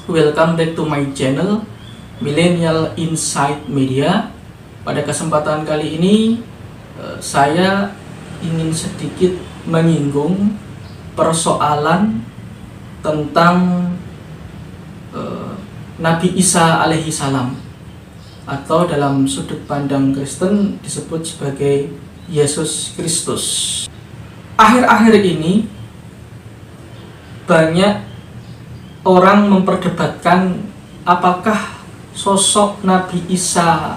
Welcome back to my channel Millennial Insight Media. Pada kesempatan kali ini saya ingin sedikit menyinggung persoalan tentang Nabi Isa alaihi salam, atau dalam sudut pandang Kristen disebut sebagai Yesus Kristus. Akhir-akhir ini banyak orang memperdebatkan apakah sosok Nabi Isa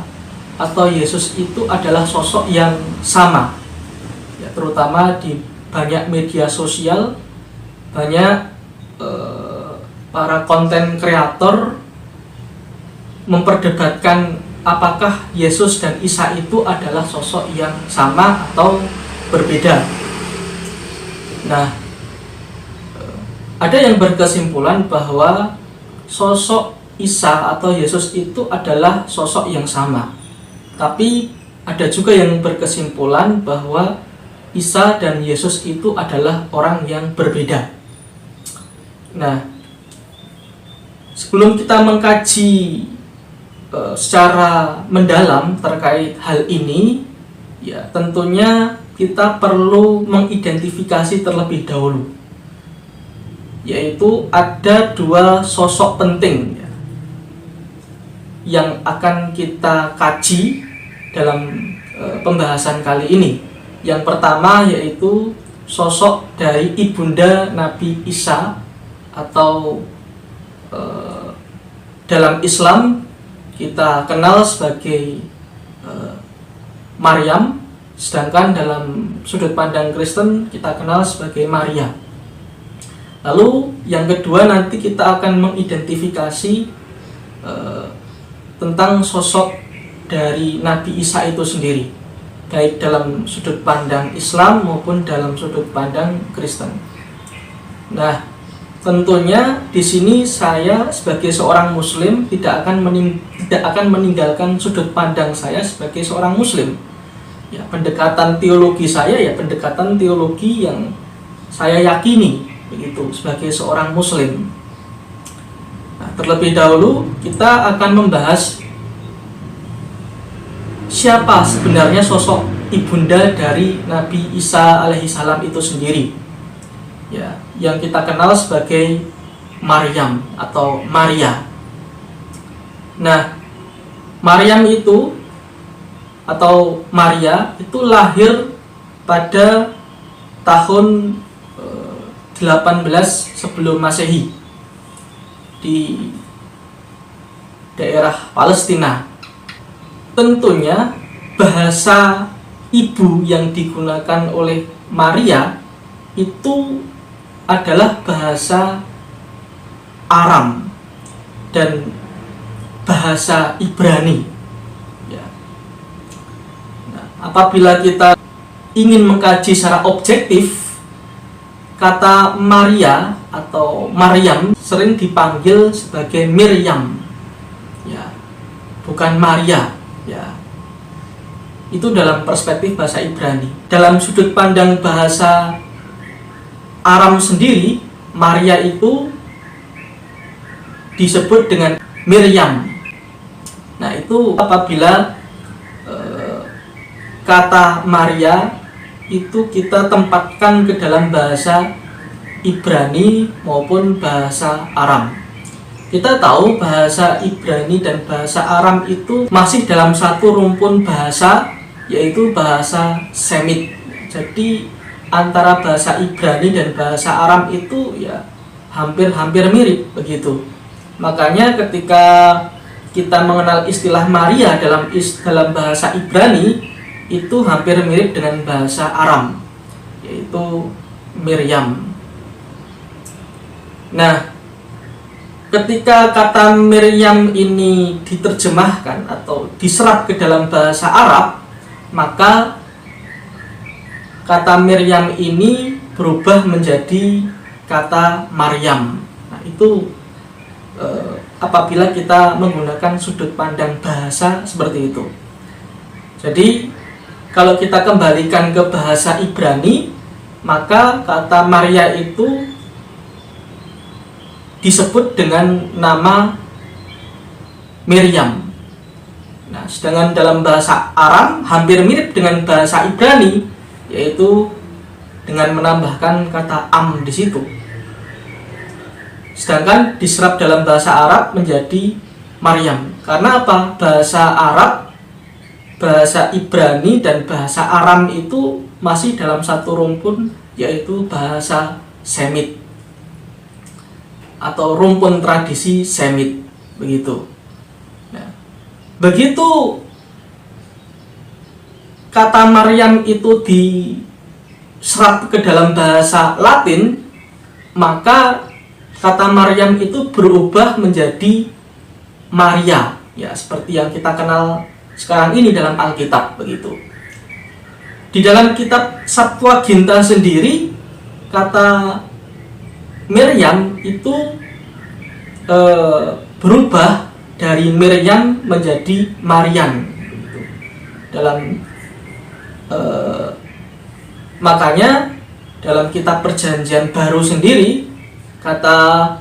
atau Yesus itu adalah sosok yang sama. Ya, terutama di banyak media sosial, banyak para konten kreator memperdebatkan apakah Yesus dan Isa itu adalah sosok yang sama atau berbeda. Nah, ada yang berkesimpulan bahwa sosok Isa atau Yesus itu adalah sosok yang sama. Tapi ada juga yang berkesimpulan bahwa Isa dan Yesus itu adalah orang yang berbeda. Nah, sebelum kita mengkaji secara mendalam terkait hal ini, ya tentunya kita perlu mengidentifikasi terlebih dahulu, yaitu ada dua sosok penting yang akan kita kaji dalam pembahasan kali ini. Yang pertama yaitu sosok dari ibunda Nabi Isa, atau dalam Islam kita kenal sebagai Maryam, sedangkan dalam sudut pandang Kristen kita kenal sebagai Maria. Lalu yang kedua nanti kita akan mengidentifikasi tentang sosok dari Nabi Isa itu sendiri, baik dalam sudut pandang Islam maupun dalam sudut pandang Kristen. Nah, tentunya di sini saya sebagai seorang Muslim tidak akan meninggalkan sudut pandang saya sebagai seorang Muslim. Ya, pendekatan teologi saya ya pendekatan teologi yang saya yakini begitu sebagai seorang Muslim. Nah, terlebih dahulu kita akan membahas siapa sebenarnya sosok ibunda dari Nabi Isa alaihi salam itu sendiri. Ya, yang kita kenal sebagai Maryam atau Maria. Nah, Maryam itu atau Maria itu lahir pada tahun 18 sebelum Masehi di daerah Palestina. Tentunya bahasa ibu yang digunakan oleh Maria itu adalah bahasa Aram dan bahasa Ibrani. Ya. Nah, apabila kita ingin mengkaji secara objektif, kata Maria atau Maryam sering dipanggil sebagai Miriam, ya, bukan Maria, ya. Itu dalam perspektif bahasa Ibrani. Dalam sudut pandang bahasa Aram sendiri, Maria itu disebut dengan Miriam. Nah, itu apabila kata Maria itu kita tempatkan ke dalam bahasa Ibrani maupun bahasa Aram. Kita tahu bahasa Ibrani dan bahasa Aram itu masih dalam satu rumpun bahasa, yaitu bahasa Semit. Jadi antara bahasa Ibrani dan bahasa Aram itu ya hampir-hampir mirip begitu. Makanya ketika kita mengenal istilah Maria dalam bahasa Ibrani, itu hampir mirip dengan bahasa Aram, yaitu Miriam. Nah, ketika kata Miriam ini diterjemahkan atau diserap ke dalam bahasa Arab, maka kata Miriam ini berubah menjadi kata Maryam. Nah, itu apabila kita menggunakan sudut pandang bahasa seperti itu. Jadi kalau kita kembalikan ke bahasa Ibrani, maka kata Maria itu disebut dengan nama Miriam. Nah, sedangkan dalam bahasa Aram hampir mirip dengan bahasa Ibrani, yaitu dengan menambahkan kata am di situ. Sedangkan diserap dalam bahasa Arab menjadi Maryam. Karena apa? Bahasa Arab, bahasa Ibrani, dan bahasa Aram itu masih dalam satu rumpun, yaitu bahasa Semit atau rumpun tradisi Semit, begitu. Nah, begitu kata Maryam itu diserap ke dalam bahasa Latin, maka kata Maryam itu berubah menjadi Maria, ya seperti yang kita kenal sekarang ini dalam Alkitab, begitu. Di dalam kitab Septuaginta sendiri, kata Miriam itu berubah dari Miriam menjadi Marian, begitu. Makanya dalam kitab Perjanjian Baru sendiri, kata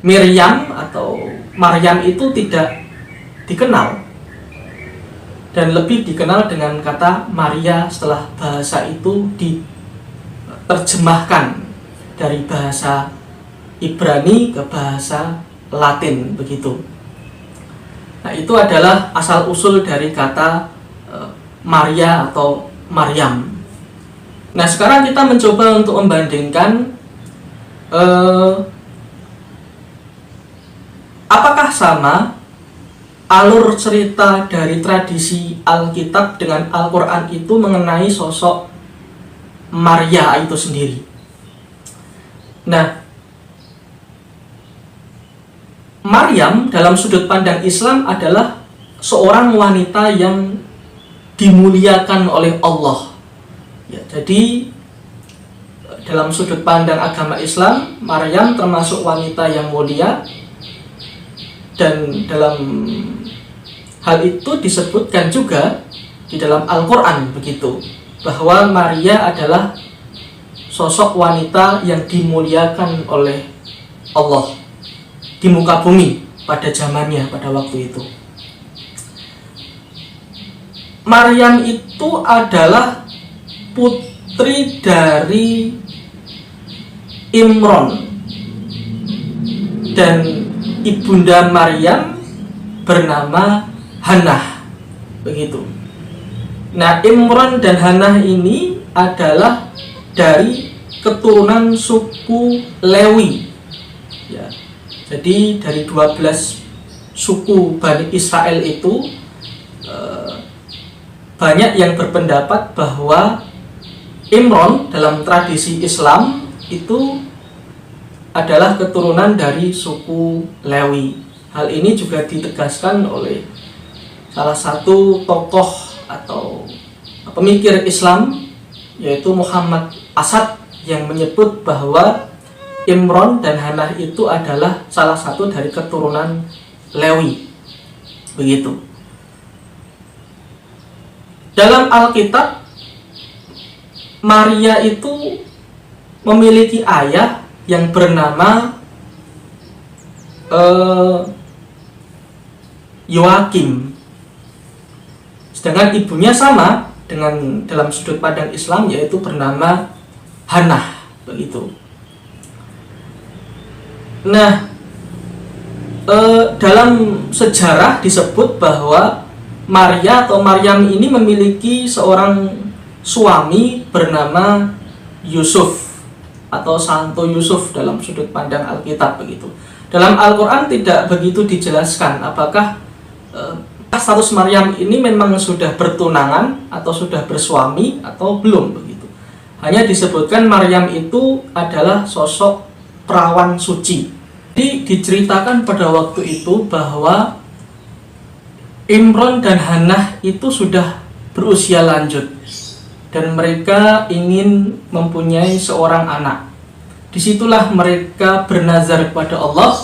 Miriam atau Maryam itu tidak dikenal, dan lebih dikenal dengan kata Maria setelah bahasa itu diterjemahkan dari bahasa Ibrani ke bahasa Latin, begitu. Nah, itu adalah asal usul dari kata Maria atau Maryam. Nah, sekarang kita mencoba untuk membandingkan apakah sama alur cerita dari tradisi Alkitab dengan Al-Quran itu mengenai sosok Maria itu sendiri. Nah, Maryam dalam sudut pandang Islam adalah seorang wanita yang dimuliakan oleh Allah. Ya, jadi dalam sudut pandang agama Islam, Maryam termasuk wanita yang mulia, dan dalam hal itu disebutkan juga di dalam Al-Quran, begitu, bahwa Maria adalah sosok wanita yang dimuliakan oleh Allah di muka bumi pada zamannya, pada waktu itu. Maryam itu adalah putri dari Imron, dan ibunda Maryam bernama Hannah, begitu. Nah, Imron dan Hannah ini adalah dari keturunan suku Lewi, ya. Jadi dari 12 suku Bani Israel itu banyak yang berpendapat bahwa Imron dalam tradisi Islam itu adalah keturunan dari suku Lewi. Hal ini juga ditegaskan oleh salah satu tokoh atau pemikir Islam, yaitu Muhammad Asad, yang menyebut bahwa Imron dan Hannah itu adalah salah satu dari keturunan Lewi, begitu. Dalam Alkitab, Maria itu memiliki ayah yang bernama Yoakim, sedangkan ibunya sama dengan dalam sudut pandang Islam, yaitu bernama Hannah, begitu. Nah, dalam sejarah disebut bahwa Maria atau Maryam ini memiliki seorang suami bernama Yusuf atau Santo Yusuf dalam sudut pandang Alkitab, begitu. Dalam Al-Quran tidak begitu dijelaskan apakah status Maryam ini memang sudah bertunangan atau sudah bersuami atau belum, begitu. Hanya disebutkan Maryam itu adalah sosok perawan suci. Jadi diceritakan pada waktu itu bahwa Imron dan Hannah itu sudah berusia lanjut dan mereka ingin mempunyai seorang anak. Disitulah mereka bernazar kepada Allah,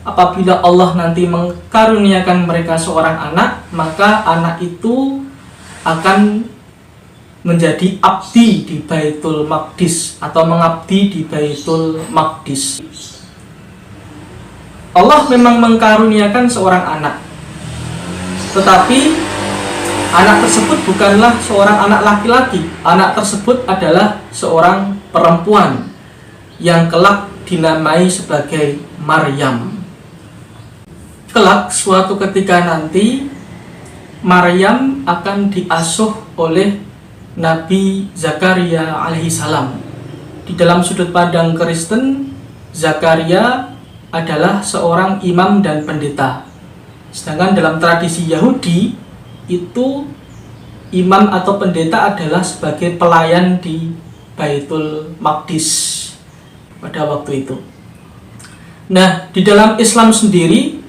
apabila Allah nanti mengkaruniakan mereka seorang anak, maka anak itu akan menjadi abdi di Baitul Maqdis atau mengabdi di Baitul Maqdis. Allah memang mengkaruniakan seorang anak, tetapi anak tersebut bukanlah seorang anak laki-laki. Anak tersebut adalah seorang perempuan yang kelak dinamai sebagai Maryam. Kelak suatu ketika nanti Maryam akan diasuh oleh Nabi Zakaria alaihissalam. Di dalam sudut pandang Kristen, Zakaria adalah seorang imam dan pendeta. Sedangkan dalam tradisi Yahudi, itu imam atau pendeta adalah sebagai pelayan di Baitul Maqdis pada waktu itu. Nah, di dalam Islam sendiri,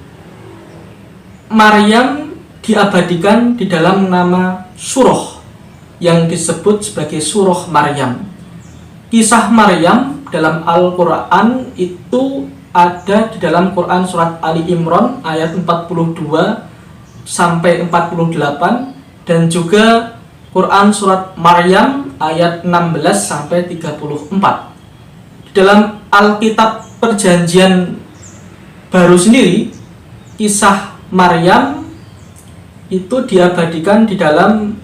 Maryam diabadikan di dalam nama surah yang disebut sebagai surah Maryam. Kisah Maryam dalam Al-Quran itu ada di dalam Quran surat Ali Imran ayat 42 sampai 48, dan juga Quran surat Maryam ayat 16 sampai 34. Di dalam Alkitab Perjanjian Baru sendiri, kisah Maryam itu diabadikan di dalam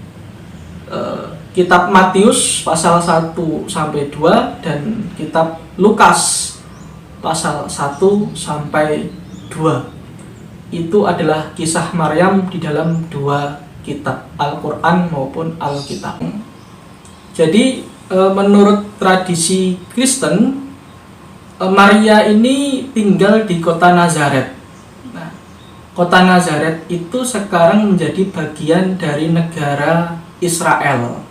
kitab Matius pasal 1 sampai 2 dan kitab Lukas pasal 1 sampai 2. Itu adalah kisah Maryam di dalam dua kitab, Al-Quran maupun Alkitab. Jadi menurut tradisi Kristen, Maria ini tinggal di kota Nazaret. Nah, kota Nazaret itu sekarang menjadi bagian dari negara Israel.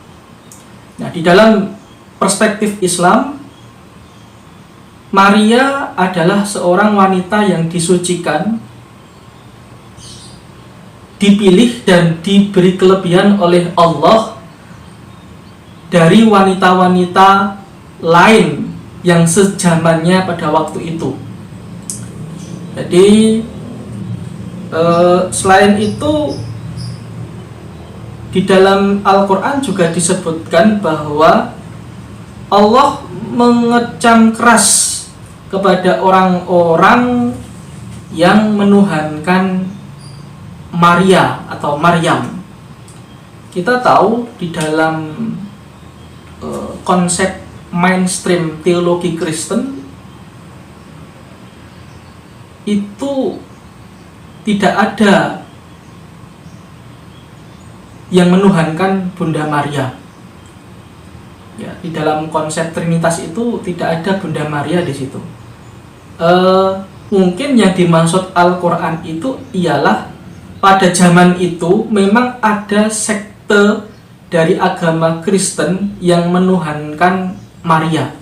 Nah, di dalam perspektif Islam, Maria adalah seorang wanita yang disucikan, dipilih dan diberi kelebihan oleh Allah dari wanita-wanita lain yang sejamannya pada waktu itu. Jadi selain itu, di dalam Al-Quran juga disebutkan bahwa Allah mengecam keras kepada orang-orang yang menuhankan Maria atau Maryam. Kita tahu di dalam konsep mainstream teologi Kristen itu tidak ada yang menuhankan Bunda Maria. Ya, di dalam konsep Trinitas itu tidak ada Bunda Maria di situ. Mungkin yang dimaksud Al-Quran itu ialah pada zaman itu memang ada sekte dari agama Kristen yang menuhankan Maria,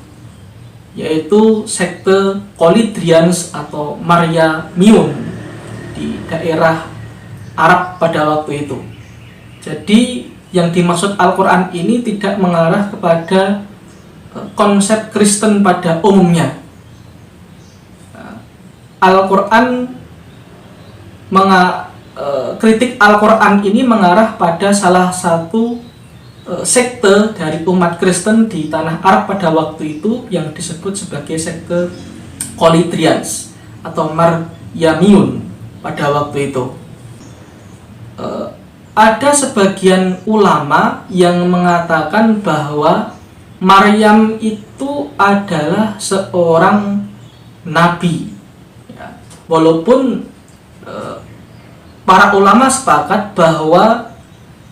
yaitu sekte Kolidrians atau Mariamium di daerah Arab pada waktu itu. Jadi yang dimaksud Al-Quran ini tidak mengarah kepada konsep Kristen pada umumnya. Al-Quran kritik Al-Quran ini mengarah pada salah satu sekte dari umat Kristen di tanah Arab pada waktu itu yang disebut sebagai sekte Kolidrians atau Mariamiun pada waktu itu. Ada sebagian ulama yang mengatakan bahwa Maryam itu adalah seorang nabi. Ya, walaupun para ulama sepakat bahwa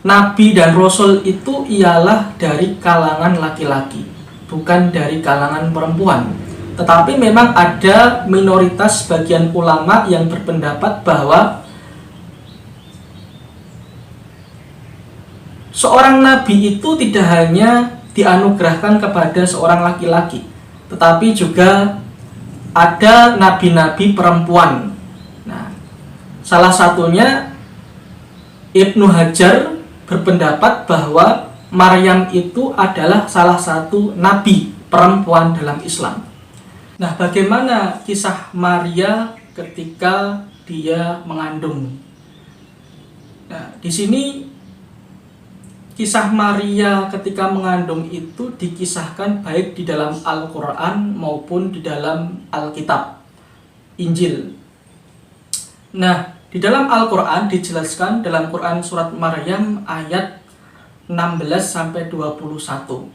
nabi dan rasul itu ialah dari kalangan laki-laki, bukan dari kalangan perempuan. Tetapi memang ada minoritas sebagian ulama yang berpendapat bahwa seorang nabi itu tidak hanya dianugerahkan kepada seorang laki-laki, tetapi juga ada nabi-nabi perempuan. Nah, salah satunya Ibnu Hajar berpendapat bahwa Maryam itu adalah salah satu nabi perempuan dalam Islam. Nah, bagaimana kisah Maria ketika dia mengandung? Nah, di sini kisah Maria ketika mengandung itu dikisahkan baik di dalam Al-Quran maupun di dalam Alkitab, Injil. Nah, di dalam Al-Quran dijelaskan dalam Quran surat Maryam ayat 16 sampai 21.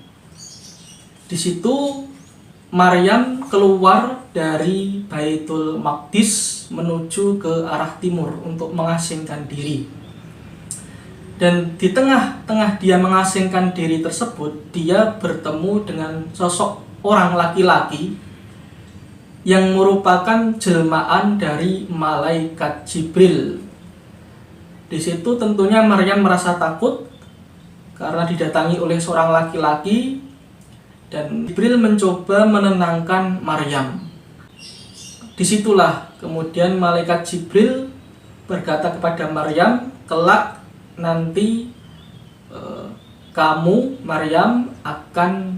Di situ Maryam keluar dari Baitul Maqdis menuju ke arah timur untuk mengasingkan diri. Dan di tengah-tengah dia mengasingkan diri tersebut, dia bertemu dengan sosok orang laki-laki yang merupakan jelmaan dari malaikat Jibril. Di situ tentunya Maryam merasa takut karena didatangi oleh seorang laki-laki, dan Jibril mencoba menenangkan Maryam. Disitulah kemudian malaikat Jibril berkata kepada Maryam, kelak nanti kamu Maryam akan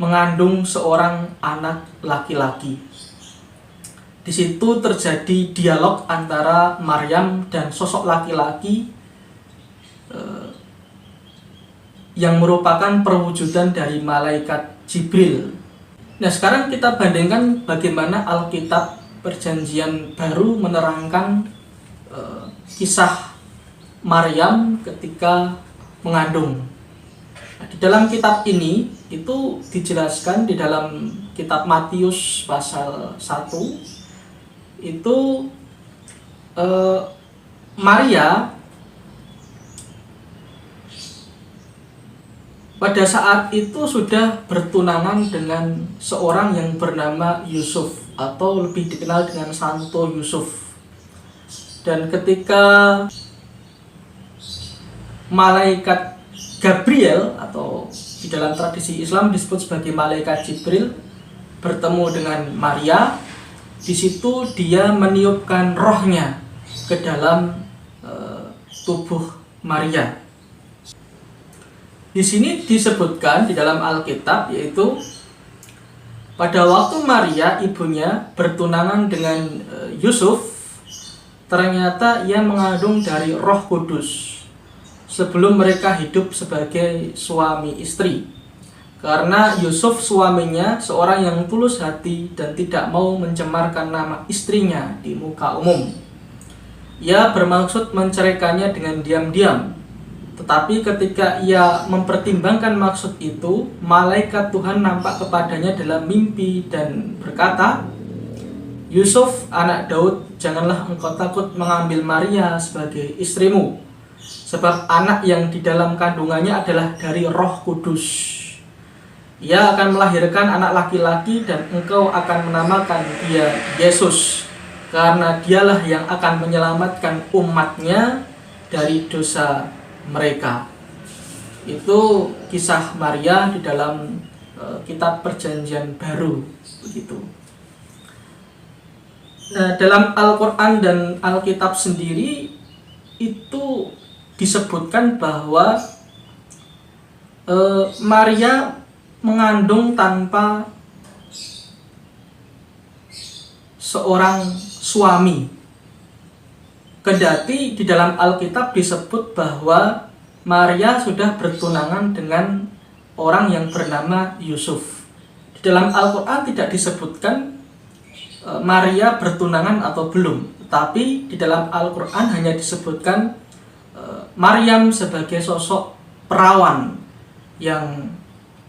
mengandung seorang anak laki-laki. Di situ terjadi dialog antara Maryam dan sosok laki-laki yang merupakan perwujudan dari malaikat Jibril. Nah, sekarang kita bandingkan bagaimana Alkitab Perjanjian Baru menerangkan kisah Maryam ketika mengandung. Nah, di dalam kitab ini itu dijelaskan di dalam kitab Matius pasal 1 itu Maria pada saat itu sudah bertunangan dengan seorang yang bernama Yusuf atau lebih dikenal dengan Santo Yusuf. Dan ketika malaikat Gabriel atau di dalam tradisi Islam disebut sebagai malaikat Jibril bertemu dengan Maria, di situ dia meniupkan rohnya ke dalam tubuh Maria. Di sini disebutkan di dalam Alkitab yaitu pada waktu Maria ibunya bertunangan dengan Yusuf, ternyata ia mengandung dari Roh Kudus sebelum mereka hidup sebagai suami istri. Karena Yusuf suaminya seorang yang tulus hati dan tidak mau mencemarkan nama istrinya di muka umum. Ia bermaksud menceraikannya dengan diam-diam. Tetapi ketika ia mempertimbangkan maksud itu, malaikat Tuhan nampak kepadanya dalam mimpi dan berkata, "Yusuf, anak Daud, janganlah engkau takut mengambil Maria sebagai istrimu, sebab anak yang di dalam kandungannya adalah dari Roh Kudus. Ia akan melahirkan anak laki-laki dan engkau akan menamakan dia Yesus, karena dialah yang akan menyelamatkan umatnya dari dosa mereka." Itu kisah Maria di dalam kitab Perjanjian Baru, begitu. Nah, dalam Al-Quran dan Alkitab sendiri itu disebutkan bahwa Maria mengandung tanpa seorang suami. Kendati di dalam Alkitab disebut bahwa Maria sudah bertunangan dengan orang yang bernama Yusuf. Di dalam Al-Quran tidak disebutkan Maria bertunangan atau belum, tapi di dalam Al-Quran hanya disebutkan Maryam sebagai sosok perawan yang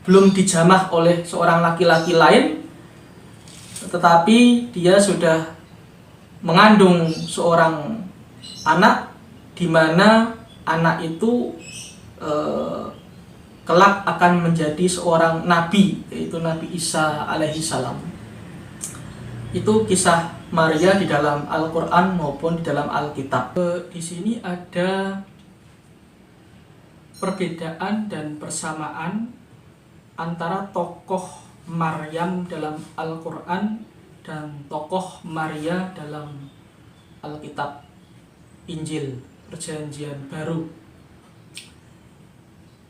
belum dijamah oleh seorang laki-laki lain, tetapi dia sudah mengandung seorang anak, di mana anak itu kelak akan menjadi seorang nabi, yaitu Nabi Isa alaihi salam. Itu kisah Maria di dalam Al-Quran maupun di dalam Alkitab. Di sini ada perbedaan dan persamaan antara tokoh Maryam dalam Al-Quran dan tokoh Maria dalam Alkitab Injil Perjanjian Baru.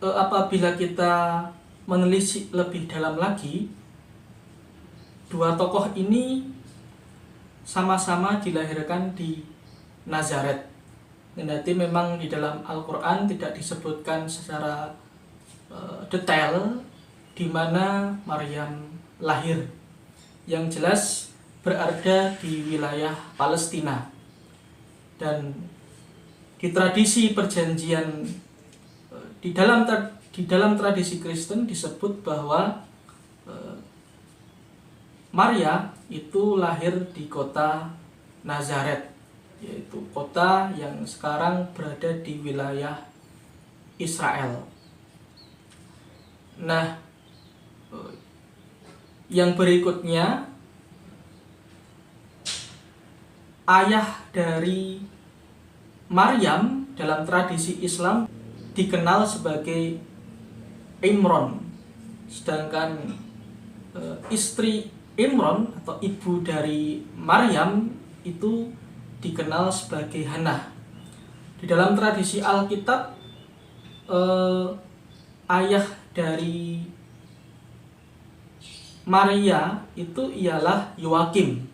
Apabila kita menelisik lebih dalam lagi, dua tokoh ini sama-sama dilahirkan di Nazaret. Kendati memang di dalam Al-Quran tidak disebutkan secara detail di mana Maryam lahir. Yang jelas berada di wilayah Palestina. Dan di tradisi perjanjian, di dalam tradisi Kristen disebut bahwa Maria itu lahir di kota Nazaret, yaitu kota yang sekarang berada di wilayah Israel. Nah, yang berikutnya, ayah dari Maryam dalam tradisi Islam dikenal sebagai Imron, sedangkan istri Imron atau ibu dari Maryam itu dikenal sebagai Hannah. Di dalam tradisi Alkitab, ayah dari Maria itu ialah Yoakim.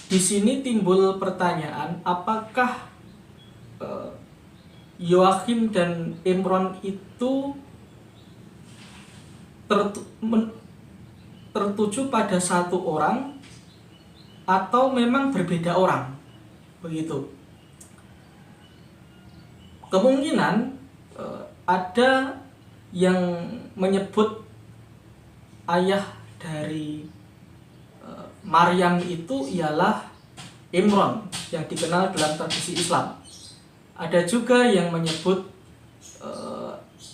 Di sini timbul pertanyaan, apakah Yoakim dan Imron itu tertuju pada satu orang atau memang berbeda orang? Begitu. Kemungkinan ada yang menyebut ayah dari Maryam itu ialah Imron yang dikenal dalam tradisi Islam. Ada juga yang menyebut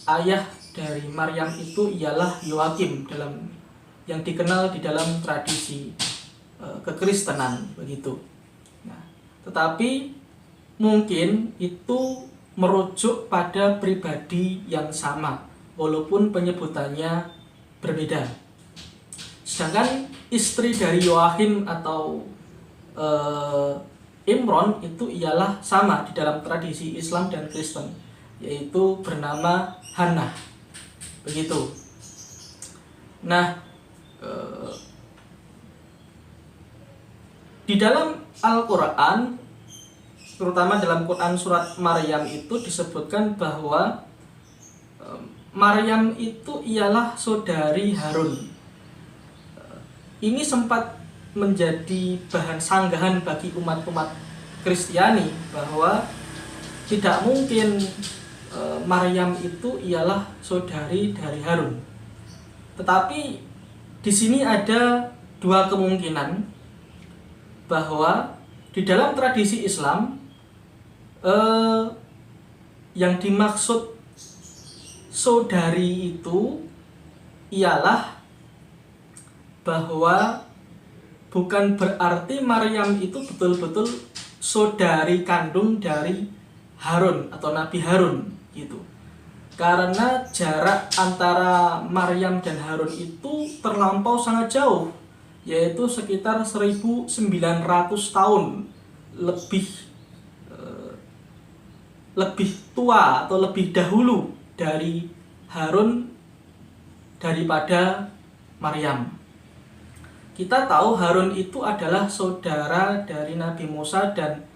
ayah dari Maryam itu ialah Yoakim yang dikenal di dalam tradisi kekristenan, begitu. Nah, tetapi mungkin itu merujuk pada pribadi yang sama walaupun penyebutannya berbeda. Sedangkan istri dari Yoakim atau Imron itu ialah sama di dalam tradisi Islam dan Kristen, yaitu bernama Hannah. Begitu. Nah, di dalam Al-Quran, terutama dalam Quran surat Maryam itu disebutkan bahwa Maryam itu ialah saudari Harun. Ini sempat menjadi bahan sanggahan bagi umat-umat Kristiani bahwa tidak mungkin Maryam itu ialah saudari dari Harun. Tetapi di sini ada dua kemungkinan bahwa di dalam tradisi Islam yang dimaksud saudari itu ialah bahwa bukan berarti Maryam itu betul-betul saudari kandung dari Harun atau Nabi Harun gitu. Karena jarak antara Maryam dan Harun itu terlampau sangat jauh, yaitu sekitar 1900 tahun lebih tua atau lebih dahulu dari Harun daripada Maryam. Kita tahu Harun itu adalah saudara dari Nabi Musa dan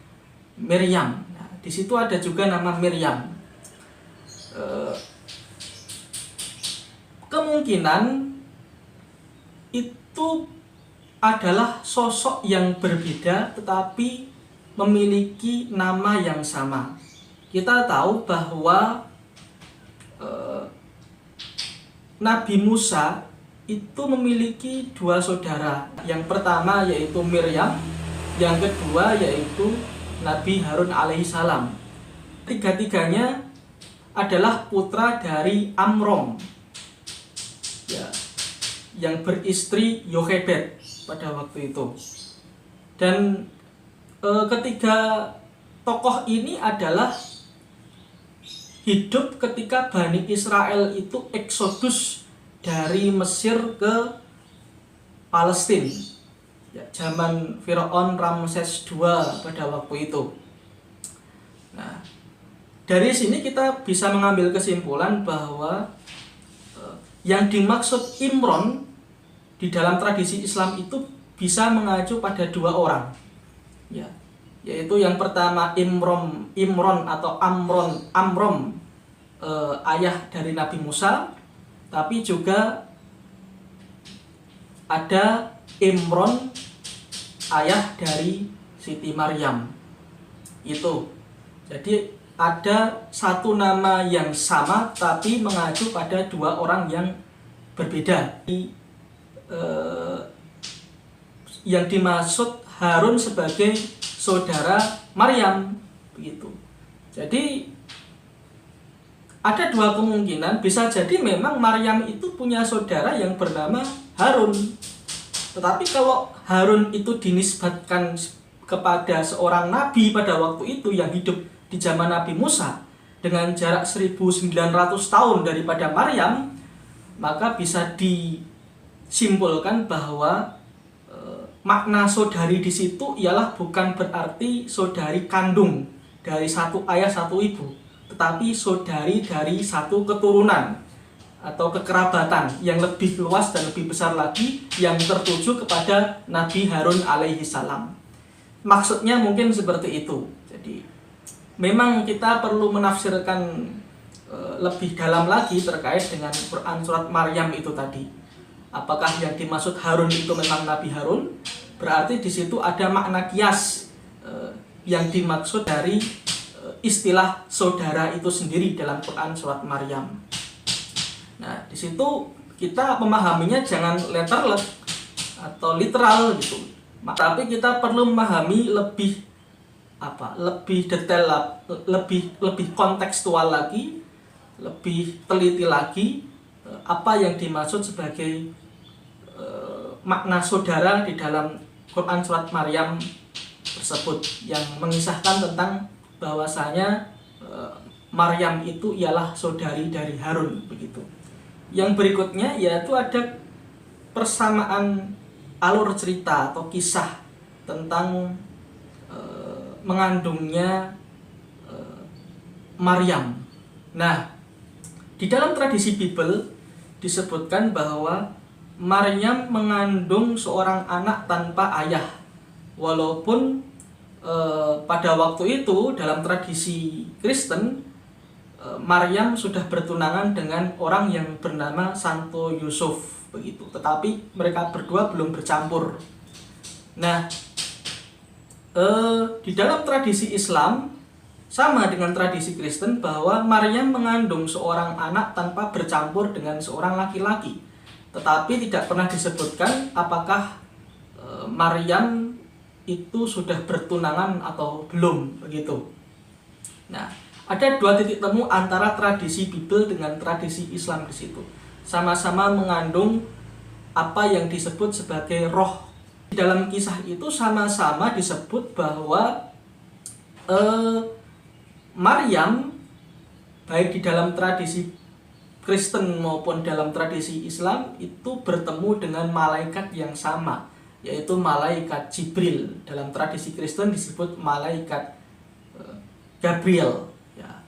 Miriam. Nah, di situ ada juga nama Miriam. Kemungkinan itu adalah sosok yang berbeda tetapi memiliki nama yang sama. Kita tahu bahwa Nabi Musa itu memiliki dua saudara. Yang pertama yaitu Miriam, yang kedua yaitu Nabi Harun alaihissalam. Tiga-tiganya adalah putra dari Amram, ya, yang beristri Yochebed pada waktu itu. Dan ketiga tokoh ini adalah hidup ketika Bani Israel itu eksodus dari Mesir ke Palestina, ya, zaman Firaun Ramses II pada waktu itu. Nah, dari sini kita bisa mengambil kesimpulan bahwa yang dimaksud Imron di dalam tradisi Islam itu bisa mengacu pada dua orang, ya, yaitu yang pertama Imron atau Amram, ayah dari Nabi Musa. Tapi juga ada Imron, ayah dari Siti Maryam. Itu. Jadi ada satu nama yang sama tapi mengacu pada dua orang yang berbeda. Yang dimaksud Harun sebagai saudara Maryam, begitu. Jadi ada dua kemungkinan, bisa jadi memang Maryam itu punya saudara yang bernama Harun. Tetapi kalau Harun itu dinisbatkan kepada seorang nabi pada waktu itu yang hidup di zaman Nabi Musa dengan jarak 1900 tahun daripada Maryam, maka bisa disimpulkan bahwa makna saudari di situ ialah bukan berarti saudari kandung dari satu ayah satu ibu, tetapi saudari dari satu keturunan atau kekerabatan yang lebih luas dan lebih besar lagi yang tertuju kepada Nabi Harun alaihi salam. Maksudnya mungkin seperti itu. Jadi memang kita perlu menafsirkan lebih dalam lagi terkait dengan Quran surat Maryam itu tadi. Apakah yang dimaksud Harun itu memang Nabi Harun? Berarti di situ ada makna kias yang dimaksud dari istilah saudara itu sendiri dalam Quran surat Maryam. Nah, di situ kita memahaminya jangan letterless atau literal gitu. Tapi kita perlu memahami lebih detail, lebih kontekstual lagi, lebih teliti lagi apa yang dimaksud sebagai makna saudara di dalam Quran surat Maryam tersebut yang mengisahkan tentang bahwasanya Maryam itu ialah saudari dari Harun, begitu. Yang berikutnya yaitu ada persamaan alur cerita atau kisah tentang mengandungnya Maryam. Nah, di dalam tradisi Bible disebutkan bahwa Maryam mengandung seorang anak tanpa ayah. Walaupun pada waktu itu dalam tradisi Kristen Maryam sudah bertunangan dengan orang yang bernama Santo Yusuf, begitu. Tetapi mereka berdua belum bercampur. Nah, di dalam tradisi Islam sama dengan tradisi Kristen bahwa Maryam mengandung seorang anak tanpa bercampur dengan seorang laki-laki. Tetapi tidak pernah disebutkan apakah Maryam itu sudah bertunangan atau belum, begitu. Nah, ada dua titik temu antara tradisi Bible dengan tradisi Islam di situ. Sama-sama mengandung apa yang disebut sebagai roh. Di dalam kisah itu sama-sama disebut bahwa Maryam, baik di dalam tradisi Kristen maupun dalam tradisi Islam, itu bertemu dengan malaikat yang sama, yaitu malaikat Jibril. Dalam tradisi Kristen disebut malaikat Gabriel. Ya.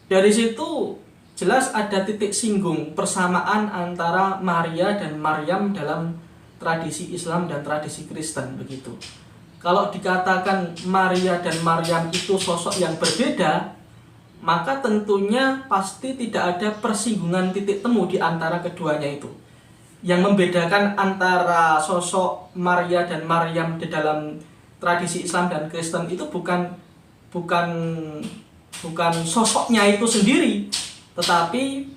Dari situ jelas ada titik singgung persamaan antara Maria dan Maryam dalam tradisi Islam dan tradisi Kristen, begitu. Kalau dikatakan Maria dan Maryam itu sosok yang berbeda, maka tentunya pasti tidak ada persinggungan titik temu di antara keduanya itu. Yang membedakan antara sosok Maria dan Maryam di dalam tradisi Islam dan Kristen itu bukan sosoknya itu sendiri, tetapi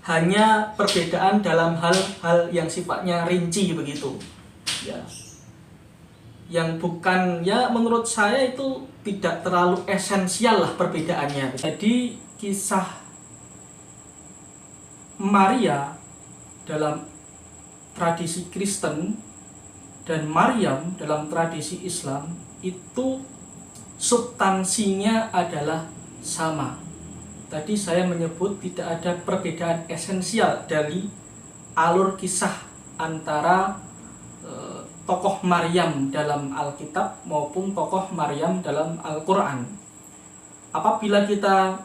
hanya perbedaan dalam hal-hal yang sifatnya rinci, begitu. Ya. Yang bukan, ya menurut saya itu tidak terlalu esensial lah perbedaannya. Jadi kisah Maria dalam tradisi Kristen dan Maryam dalam tradisi Islam itu substansinya adalah sama. Tadi saya menyebut tidak ada perbedaan esensial dari alur kisah antara tokoh Maryam dalam Alkitab maupun tokoh Maryam dalam Al-Quran. Apabila kita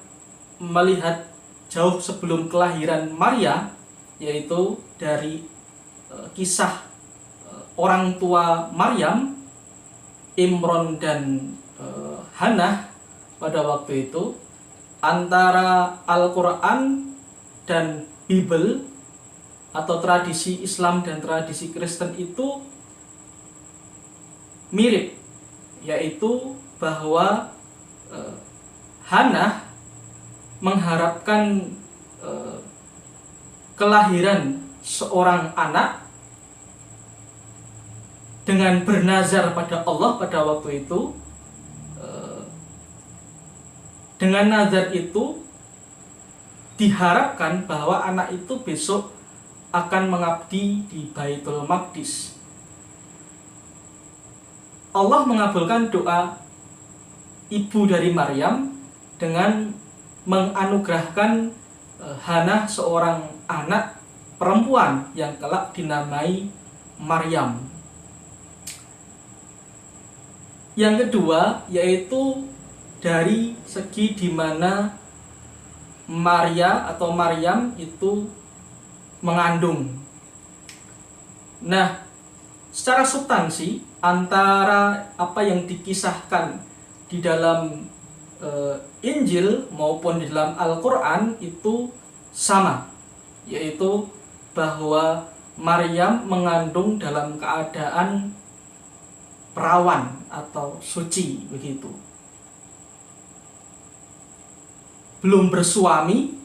melihat jauh sebelum kelahiran Maria, yaitu dari kisah orang tua Maryam, Imron dan Hannah pada waktu itu, antara Al-Quran dan Bible atau tradisi Islam dan tradisi Kristen itu mirip, yaitu bahwa Hannah mengharapkan kelahiran seorang anak dengan bernazar pada Allah pada waktu itu. Dengan nazar itu diharapkan bahwa anak itu besok akan mengabdi di Baitul Maqdis. Allah mengabulkan doa ibu dari Maryam dengan menganugerahkan Hannah seorang anak perempuan yang kelak dinamai Maryam. Yang kedua yaitu dari segi di mana Maria atau Maryam itu mengandung. Nah, secara substansi antara apa yang dikisahkan di dalam Injil maupun di dalam Al-Quran itu sama, yaitu bahwa Maryam mengandung dalam keadaan perawan atau suci begitu. Belum bersuami,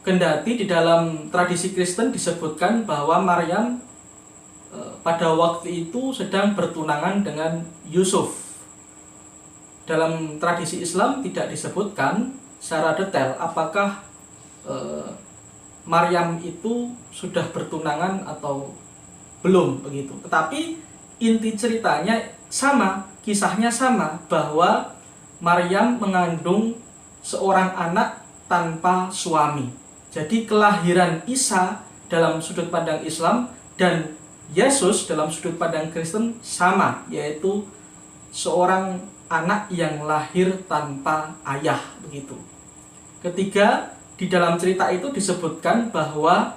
kendati di dalam tradisi Kristen disebutkan bahwa Maryam pada waktu itu sedang bertunangan dengan Yusuf. Dalam tradisi Islam tidak disebutkan secara detail apakah Maryam itu sudah bertunangan atau belum begitu. Tetapi inti ceritanya sama, kisahnya sama, bahwa Maryam mengandung seorang anak tanpa suami. Jadi kelahiran Isa dalam sudut pandang Islam dan Yesus dalam sudut pandang Kristen sama, yaitu seorang anak yang lahir tanpa ayah begitu. Ketiga, di dalam cerita itu disebutkan bahwa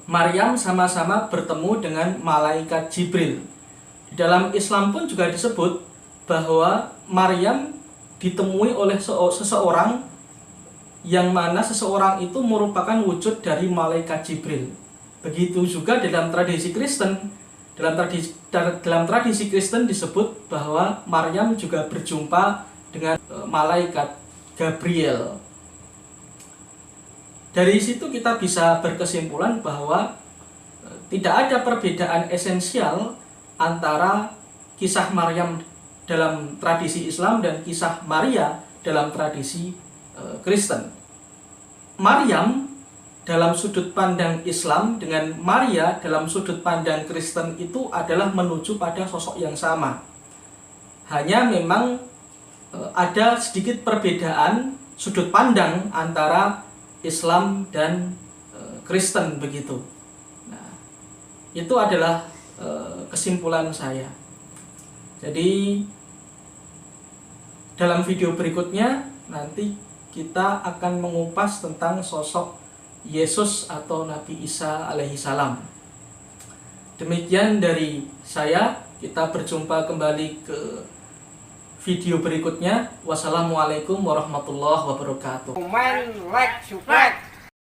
Maryam sama-sama bertemu dengan malaikat Jibril. Di dalam Islam pun juga disebut bahwa Maryam ditemui oleh seseorang yang mana seseorang itu merupakan wujud dari malaikat Jibril. Begitu juga dalam tradisi Kristen. Dalam tradisi Kristen disebut bahwa Maryam juga berjumpa dengan malaikat Gabriel. Dari situ kita bisa berkesimpulan bahwa tidak ada perbedaan esensial antara kisah Maryam dalam tradisi Islam dan kisah Maria dalam tradisi Kristen. Maryam dalam sudut pandang Islam dengan Maria dalam sudut pandang Kristen itu adalah menuju pada sosok yang sama. Hanya memang ada sedikit perbedaan sudut pandang antara Islam dan Kristen begitu. Nah, itu adalah kesimpulan saya. Jadi dalam video berikutnya nanti kita akan mengupas tentang sosok Yesus atau Nabi Isa alaihi salam. Demikian dari saya, kita berjumpa kembali ke video berikutnya. Wassalamualaikum warahmatullahi wabarakatuh. Komen, like, subscribe.